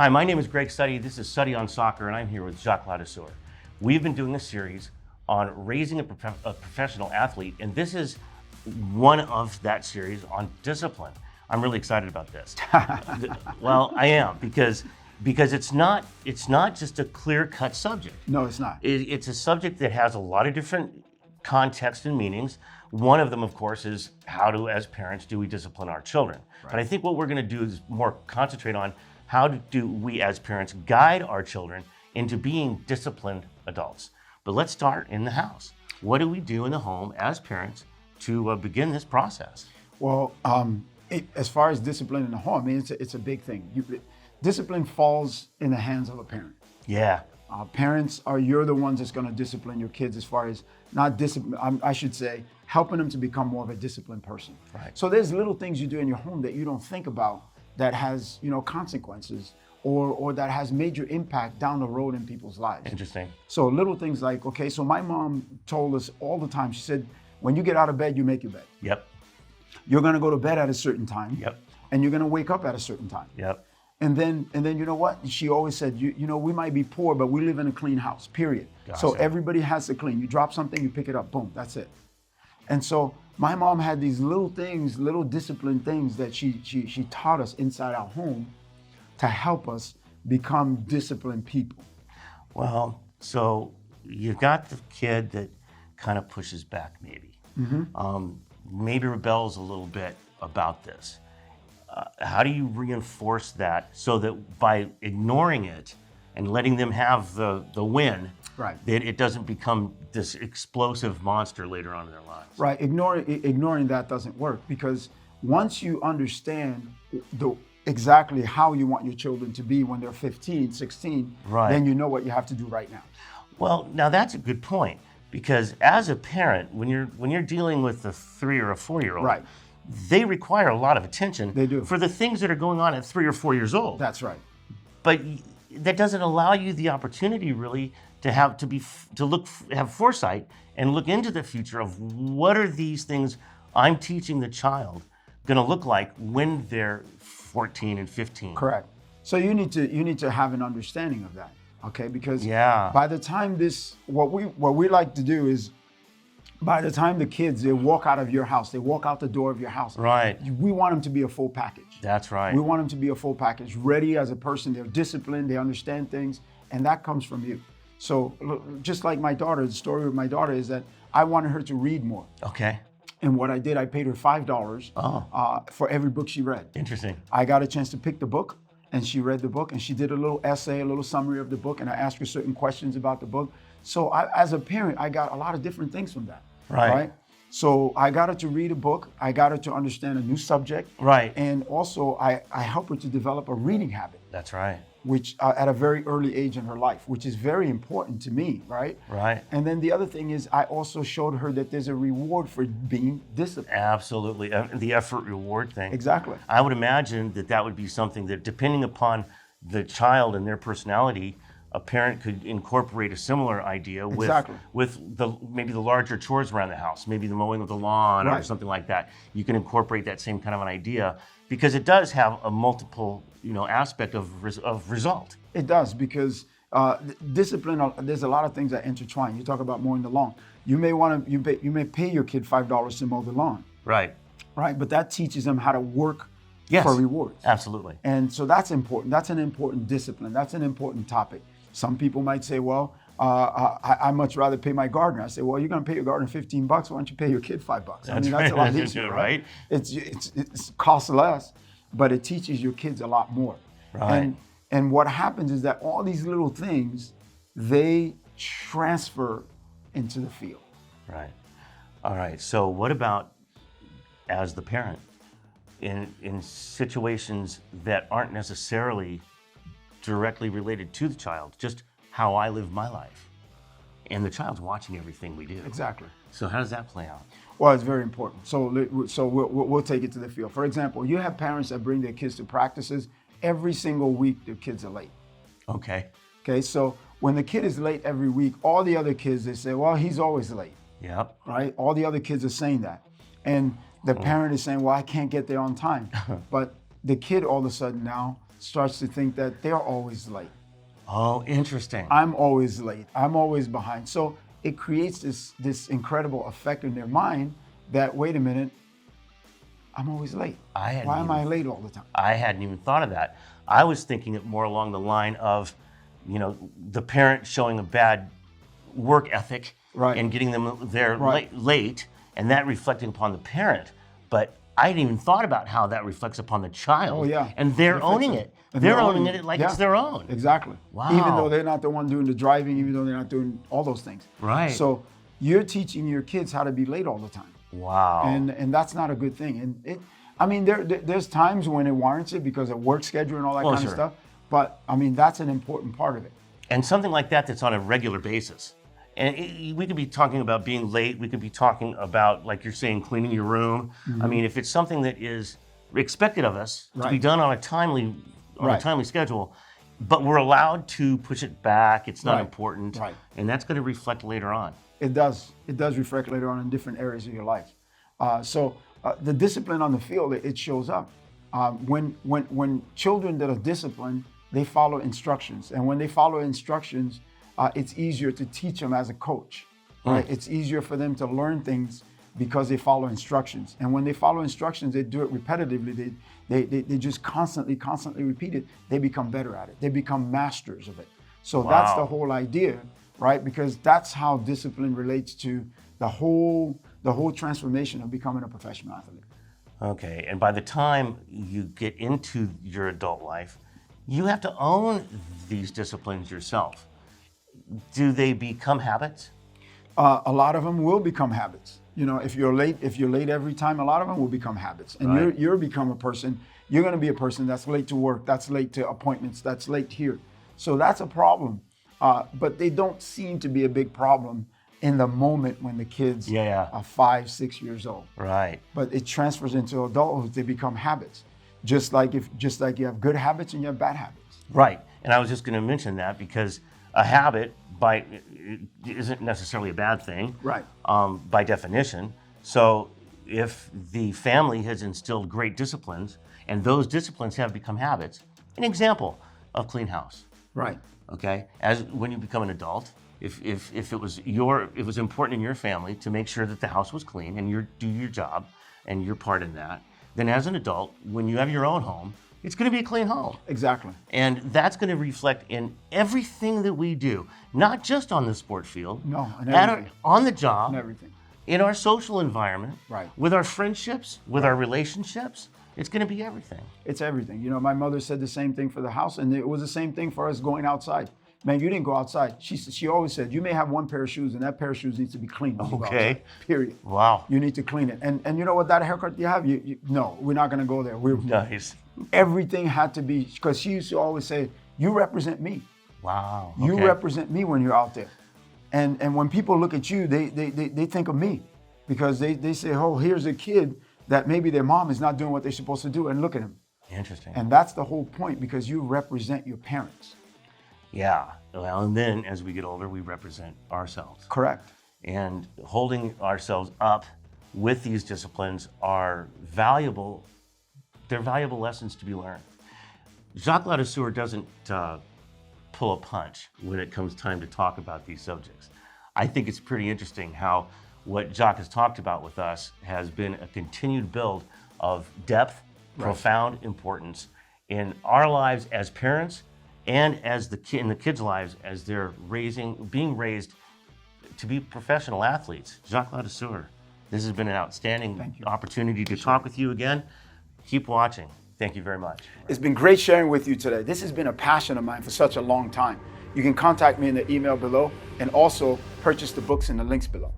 Hi, my name is Greg Suttie. This is Suttie on Soccer, and I'm here with Jacques Ladouceur. We've been doing a series on raising a professional athlete, and this is one of that series on discipline. I'm really excited about this. Well, I am, because it's not just a clear-cut subject. No, it's not. It's a subject that has a lot of different contexts and meanings. One of them, of course, is how do, as parents, do we discipline our children? Right. But I think what we're going to do is more concentrate on how do we, as parents, guide our children into being disciplined adults. But let's start in the house. What do we do in the home as parents to begin this process? Well, as far as discipline in the home, I mean, it's a big thing. Discipline falls in the hands of a parent. Yeah. Parents you're the ones that's going to discipline your kids as far as not discipline, I should say, helping them to become more of a disciplined person. Right. So there's little things you do in your home that you don't think about that has, consequences or that has major impact down the road in people's lives. Interesting. So little things like, okay, so my mom told us all the time, she said, when you get out of bed, you make your bed. Yep. You're going to go to bed at a certain time. Yep. And you're going to wake up at a certain time. Yep. And then you know what? She always said, we might be poor, but we live in a clean house, period. Gotcha. So everybody has to clean. You drop something, you pick it up, boom, that's it. And so my mom had these little things, little discipline things that she taught us inside our home to help us become disciplined people. Well, so you've got the kid that kind of pushes back maybe. Mm-hmm. Maybe rebels a little bit about this. How do you reinforce that so that by ignoring it and letting them have the win, right, that it doesn't become this explosive monster later on in their lives? Right. Ignoring that doesn't work, because once you understand exactly how you want your children to be when they're 15, 16, right, then you know what you have to do right now. Well, now that's a good point, because as a parent, when you're dealing with a 3 or a 4-year-old, right, they require a lot of attention. They do. For the things that are going on at 3 or 4 years old. That's right. But that doesn't allow you the opportunity really to have foresight and look into the future of what are these things I'm teaching the child going to look like when they're 14 and 15. Correct. So you need to have an understanding of that, okay? Because yeah, by the time what we like to do is, by the time the kids, they walk out of your house, they walk out the door of your house. Right. We want them to be a full package. That's right. We want them to be a full package, ready as a person. They're disciplined, they understand things, and that comes from you. So just like my daughter, the story with my daughter is that I wanted her to read more. Okay. And what I did, I paid her $5 for every book she read. Interesting. I got a chance to pick the book, and she read the book, and she did a little essay, a little summary of the book, and I asked her certain questions about the book. So as a parent, I got a lot of different things from that. Right. So I got her to read a book. I got her to understand a new subject. Right. And also I help her to develop a reading habit. That's right. Which at a very early age in her life, which is very important to me, right? Right. And then the other thing is I also showed her that there's a reward for being disciplined. Absolutely. The effort reward thing. Exactly. I would imagine that would be something that, depending upon the child and their personality, a parent could incorporate a similar idea with maybe the larger chores around the house, maybe the mowing of the lawn, right, or something like that. You can incorporate that same kind of an idea, because it does have a multiple, aspect of result. It does, because discipline, there's a lot of things that intertwine. You talk about mowing the lawn. You may pay your kid $5 to mow the lawn. Right. Right, but that teaches them how to work yes, for rewards. Absolutely. And so that's important. That's an important discipline. That's an important topic. Some people might say, well, I much rather pay my gardener. I say, well, you're going to pay your gardener $15. Why don't you pay your kid $5? I mean, that's a lot easier, right? It costs less, but it teaches your kids a lot more. Right. And what happens is that all these little things, they transfer into the field. Right. All right. So what about as the parent in situations that aren't necessarily directly related to the child, just how I live my life, and the child's watching everything we do? Exactly. So how does that play out? Well, it's very important. So we'll take it to the field. For example, you have parents that bring their kids to practices. Every single week, their kids are late. Okay. Okay, so when the kid is late every week, all the other kids, they say, well, he's always late. Yep. Right? All the other kids are saying that. And the parent is saying, well, I can't get there on time. But the kid all of a sudden now starts to think that they're always late. Oh, interesting. I'm always late. I'm always behind. So it creates this incredible effect in their mind that, wait a minute, I'm always late. Why am I late all the time? I hadn't even thought of that. I was thinking it more along the line of, the parent showing a bad work ethic and getting them there late, and that reflecting upon the parent. But I hadn't even thought about how that reflects upon the child. Oh, yeah. And they're owning it. They're owning it like it's their own. Exactly. Wow. Even though they're not the one doing the driving, even though they're not doing all those things. Right. So you're teaching your kids how to be late all the time. Wow. And that's not a good thing. And there's times when it warrants it because of work schedule and all that kind of stuff. But that's an important part of it. And something like that's on a regular basis. And we could be talking about being late. We could be talking about, like you're saying, cleaning your room. Mm-hmm. If it's something that is expected of us to be done on a timely schedule, but we're allowed to push it back. It's not important. Right. And that's going to reflect later on. It does. It does reflect later on in different areas of your life. So the discipline on the field, it shows up. When children that are disciplined, they follow instructions. And when they follow instructions, it's easier to teach them as a coach. Right? It's easier for them to learn things because they follow instructions. And when they follow instructions, they do it repetitively. They just constantly repeat it. They become better at it. They become masters of it. So that's the whole idea, right? Because that's how discipline relates to the whole transformation of becoming a professional athlete. Okay, and by the time you get into your adult life, you have to own these disciplines yourself. Do they become habits? A lot of them will become habits. If you're late every time, a lot of them will become habits. And you're become a person, you're going to be a person that's late to work, that's late to appointments, that's late here. So that's a problem. But they don't seem to be a big problem in the moment when the kids are 5, 6 years old. Right. But it transfers into adulthood, they become habits. Just like you have good habits and you have bad habits. Right. And I was just going to mention that because a habit isn't necessarily a bad thing, right? By definition. So if the family has instilled great disciplines and those disciplines have become habits, an example of clean house, right? Okay, as when you become an adult, if it was important in your family to make sure that the house was clean and you do your job and your part in that, then as an adult, when you have your own home, it's going to be a clean home. Exactly. And that's going to reflect in everything that we do, not just on the sport field. No, and everything. On the job. And everything. In our social environment. Right. With our friendships, with our relationships. It's going to be everything. It's everything. My mother said the same thing for the house, and it was the same thing for us going outside. Man, you didn't go outside. She always said, you may have one pair of shoes, and that pair of shoes needs to be clean when you go outside. Period. Wow. You need to clean it. And you know what, that haircut you have, no, we're not going to go there. Nice. Everything had to be, because she used to always say, you represent me. Wow. Okay. You represent me when you're out there. And when people look at you, they think of me, because they say, oh, here's a kid that maybe their mom is not doing what they're supposed to do, and look at him. Interesting. And that's the whole point, because you represent your parents. Yeah. Well, and then as we get older, we represent ourselves. Correct. And holding ourselves up with these disciplines are valuable. They're valuable lessons to be learned. Jacques Ladouceur doesn't pull a punch when it comes time to talk about these subjects. I think it's pretty interesting how what Jacques has talked about with us has been a continued build of depth, profound importance in our lives as parents and as in the kids' lives as they're being raised to be professional athletes. Jacques Ladouceur, this has been an outstanding opportunity to talk with you again. Keep watching. Thank you very much. It's been great sharing with you today. This has been a passion of mine for such a long time. You can contact me in the email below and also purchase the books in the links below.